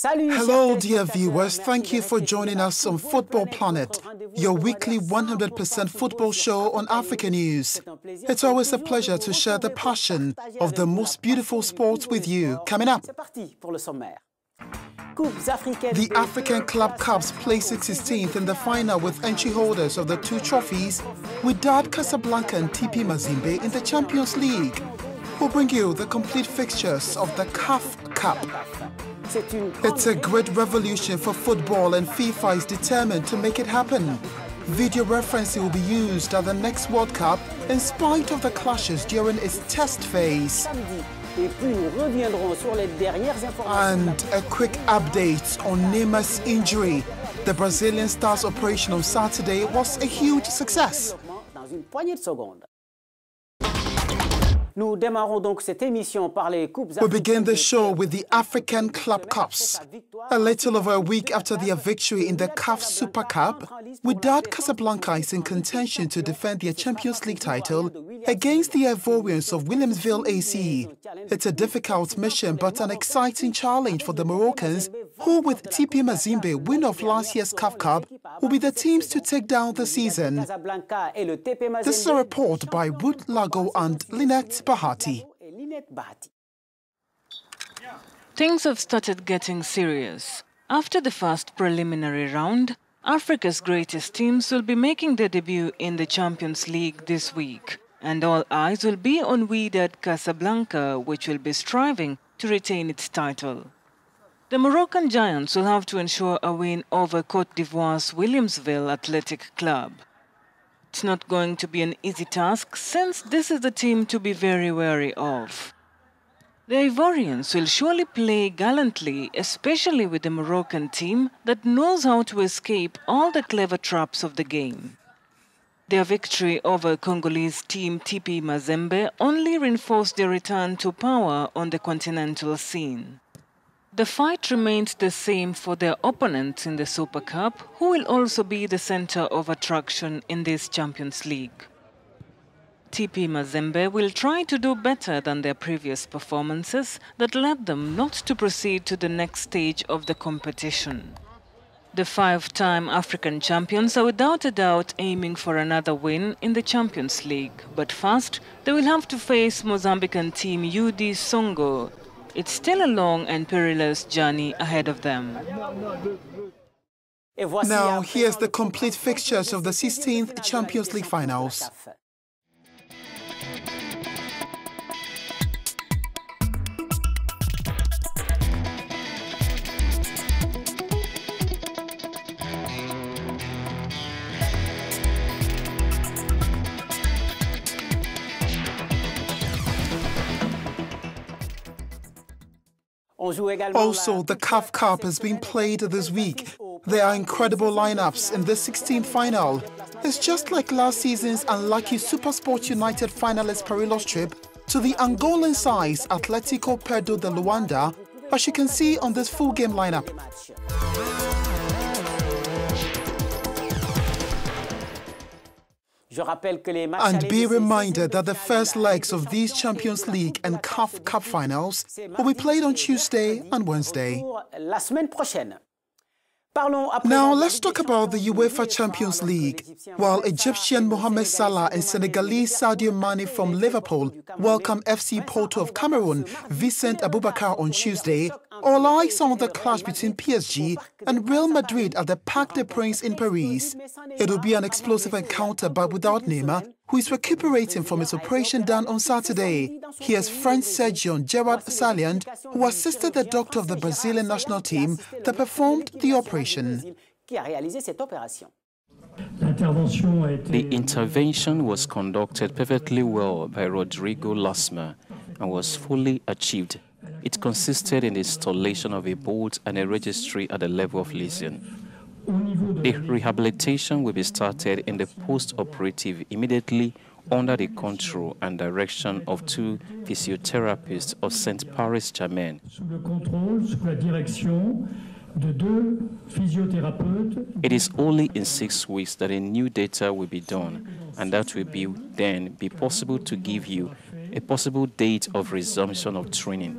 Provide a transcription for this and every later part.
Hello, dear viewers. Thank you for joining us on Football Planet, your weekly 100% football show on Africanews. It's always a pleasure to share the passion of the most beautiful sports with you. Coming up, the African Club Cups placed 16th in the final with entry holders of the two trophies, Wydad Casablanca and TP Mazembe in the Champions League. We'll bring you the complete fixtures of the CAF Cup. It's a great revolution for football, and FIFA is determined to make it happen. Video referencing will be used at the next World Cup in spite of the clashes during its test phase. And a quick update on Neymar's injury. The Brazilian star's operation on Saturday was a huge success. We begin the show with the African Club Cups. A little over a week after their victory in the CAF Super Cup, Wydad Casablanca is in contention to defend their Champions League title against the Ivorians of Williamsville AC. It's a difficult mission, but an exciting challenge for the Moroccans, who, with TP Mazembe, winner of last year's CAF Cup, will be the teams to take down the season. This is a report by Wood Lago and Lynette Bahati. Things have started getting serious. After the first preliminary round, Africa's greatest teams will be making their debut in the Champions League this week, and all eyes will be on Wydad Casablanca, which will be striving to retain its title. The Moroccan Giants will have to ensure a win over Côte d'Ivoire's Williamsville Athletic Club. It's not going to be an easy task, since this is the team to be very wary of. The Ivorians will surely play gallantly, especially with the Moroccan team that knows how to escape all the clever traps of the game. Their victory over Congolese team TP Mazembe only reinforced their return to power on the continental scene. The fight remains the same for their opponents in the Super Cup, who will also be the center of attraction in this Champions League. TP Mazembe will try to do better than their previous performances that led them not to proceed to the next stage of the competition. The five-time African champions are without a doubt aiming for another win in the Champions League, but first they will have to face Mozambican team UD Songo. It's still a long and perilous journey ahead of them. Now, here's the complete fixtures of the 16th Champions League finals. Also, the CAF Cup has been played this week. There are incredible lineups in the 16th final. It's just like last season's unlucky SuperSport United finalist perilous trip to the Angolan sides Atletico Perdo de Luanda, as you can see on this full game lineup. And be reminded that the first legs of these Champions League and CAF Cup finals will be played on Tuesday and Wednesday. Now let's talk about the UEFA Champions League. While Egyptian Mohamed Salah and Senegalese Sadio Mane from Liverpool welcome FC Porto of Cameroon, Vincent Aboubakar on Tuesday, all eyes are on the clash between PSG and Real Madrid at the Parc des Princes in Paris. It will be an explosive encounter, but without Neymar, who is recuperating from his operation done on Saturday. Here's French surgeon Gerard Salliand, who assisted the doctor of the Brazilian national team that performed the operation. The intervention was conducted perfectly well by Rodrigo Lasma and was fully achieved. It consisted in the installation of a bolt and a registry at the level of lesion. The rehabilitation will be started in the post-operative immediately under the control and direction of two physiotherapists of St. Paris-Germain. It is only in 6 weeks that a new data will be done, and that will then be possible to give you a possible date of resumption of training.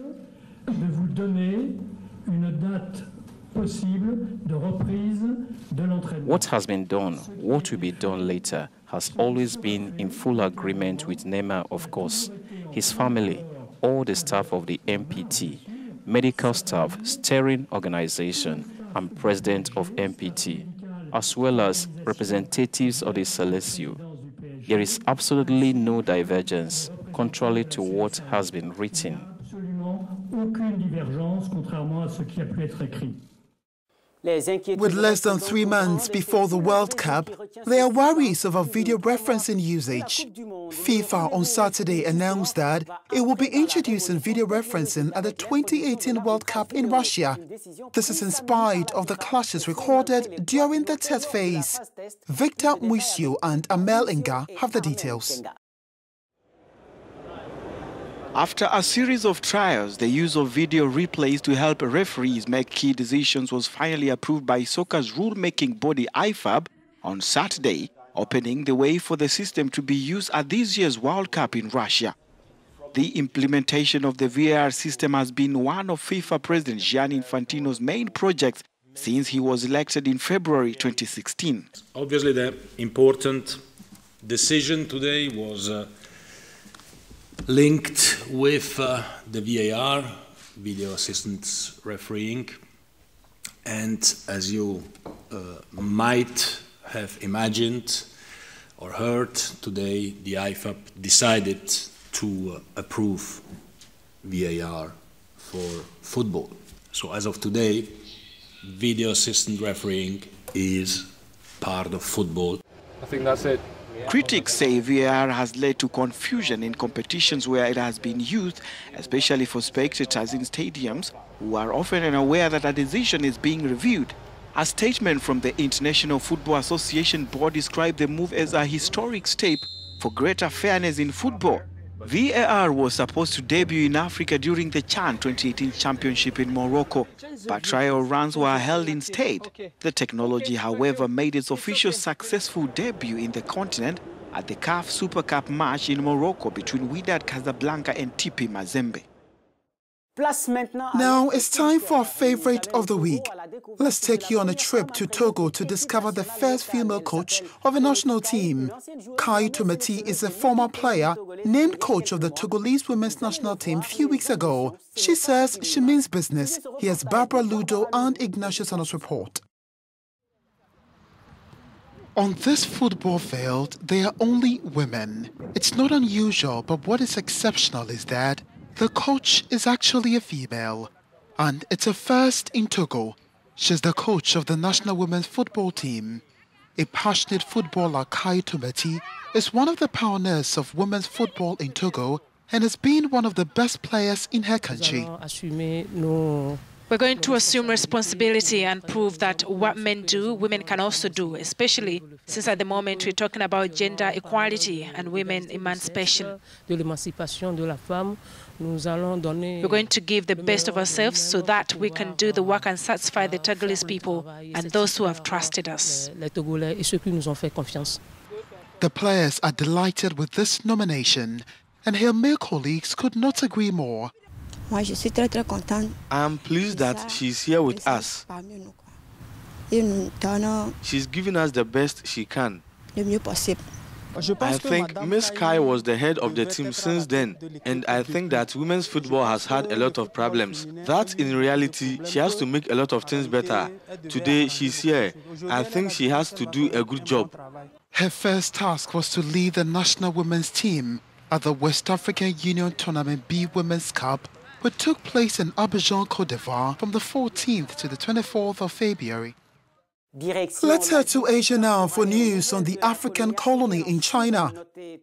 What has been done, what will be done later, has always been in full agreement with Neymar, of course, his family, all the staff of the MPT, medical staff, steering organization, and president of MPT, as well as representatives of the Seleção. There is absolutely no divergence, contrary to what has been written. With less than 3 months before the World Cup, there are worries over video referencing usage. FIFA on Saturday announced that it will be introducing video referencing at the 2018 World Cup in Russia. This is in spite of the clashes recorded during the test phase. Victor Muisio and Amel Inga have the details. After a series of trials, the use of video replays to help referees make key decisions was finally approved by soccer's rule-making body IFAB on Saturday, opening the way for the system to be used at this year's World Cup in Russia. The implementation of the VAR system has been one of FIFA President Gianni Infantino's main projects since he was elected in February 2016. Obviously, the important decision today was linked with the VAR, video assistance refereeing, and as you might have imagined or heard today, the IFAB decided to approve VAR for football. So as of today, video assistant refereeing is part of football. I think that's it. Critics say VAR has led to confusion in competitions where it has been used, especially for spectators in stadiums who are often unaware that a decision is being reviewed. A statement from the International Football Association board described the move as a historic step for greater fairness in football. VAR was supposed to debut in Africa during the CHAN 2018 Championship in Morocco, but trial runs were held instead. The technology, however, made its official successful debut in the continent at the CAF Super Cup match in Morocco between Wydad Casablanca and TP Mazembe. Now it's time for our favorite of the week. Let's take you on a trip to Togo to discover the first female coach of a national team. Kai Tomati is a former player named coach of the Togolese women's national team a few weeks ago. She says she means business. Here's Barbara Ludo and Ignatius on his report. On this football field, there are only women. It's not unusual, but what is exceptional is that the coach is actually a female, and it's a first in Togo. She's the coach of the national women's football team. A passionate footballer, Kai Tomati, is one of the pioneers of women's football in Togo and has been one of the best players in her country. We're going to assume responsibility and prove that what men do, women can also do, especially since at the moment we're talking about gender equality and women emancipation. We're going to give the best of ourselves so that we can do the work and satisfy the Togolese people and those who have trusted us. The players are delighted with this nomination, and her male colleagues could not agree more. I'm pleased that she's here with us. She's giving us the best she can. I think Ms. Kai was the head of the team since then, and I think that women's football has had a lot of problems. That in reality, she has to make a lot of things better. Today, she's here. I think she has to do a good job. Her first task was to lead the national women's team at the West African Union Tournament B Women's Cup, which took place in Abidjan, Côte d'Ivoire from the 14th to the 24th of February. Let's head to Asia now for news on the African colony in China.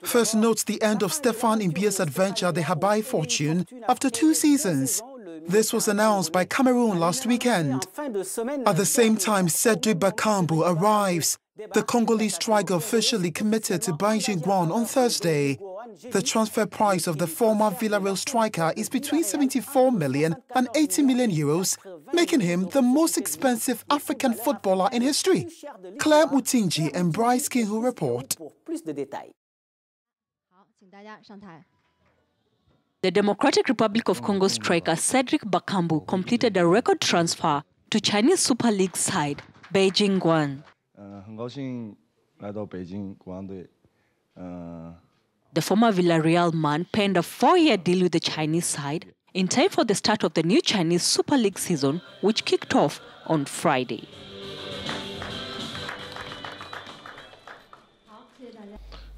First note the end of Stefan Imbia's adventure, the Habai Fortune, after 2 seasons. This was announced by Cameroon last weekend. At the same time, Cedric Bakambu arrives. The Congolese striker officially committed to Beijing on Thursday. The transfer price of the former Villarreal striker is between 74 million and 80 million euros, making him the most expensive African footballer in history. Claire Mutinji and Bryce Kinhu report. The Democratic Republic of Congo striker Cedric Bakambu completed a record transfer to Chinese Super League side Beijing Guan. The former Villarreal man penned a 4-year deal with the Chinese side in time for the start of the new Chinese Super League season, which kicked off on Friday.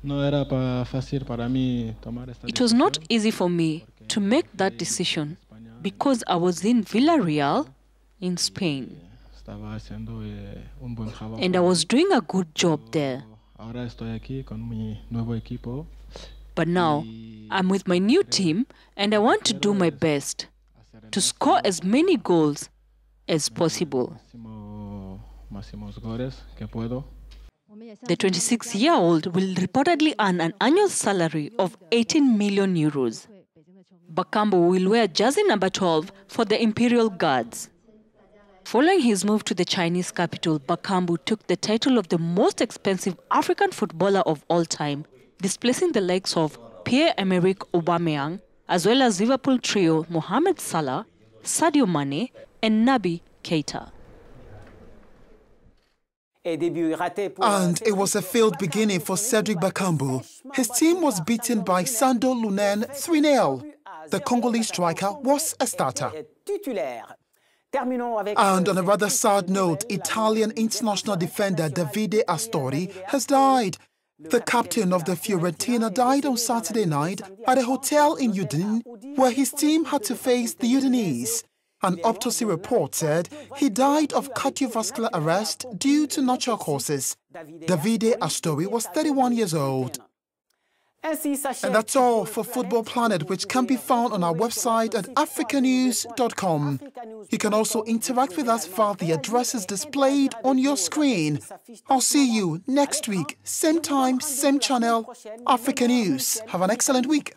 It was not easy for me to make that decision because I was in Villarreal in Spain and I was doing a good job there. But now I'm with my new team and I want to do my best to score as many goals as possible. The 26-year-old will reportedly earn an annual salary of 18 million euros. Bakambu will wear jersey number 12 for the Imperial Guards. Following his move to the Chinese capital, Bakambu took the title of the most expensive African footballer of all time, displacing the likes of Pierre-Emerick Aubameyang, as well as Liverpool trio Mohamed Salah, Sadio Mane, and Naby Keita. And it was a failed beginning for Cedric Bakambu. His team was beaten by Sando Lunen 3-0. The Congolese striker was a starter. And on a rather sad note, Italian international defender Davide Astori has died. The captain of the Fiorentina died on Saturday night at a hotel in Udine, where his team had to face the Udinese. An autopsy report said he died of cardiovascular arrest due to natural causes. Davide Astori was 31 years old. And that's all for Football Planet, which can be found on our website at Africanews.com. You can also interact with us via the addresses displayed on your screen. I'll see you next week, same time, same channel, Africa News. Have an excellent week.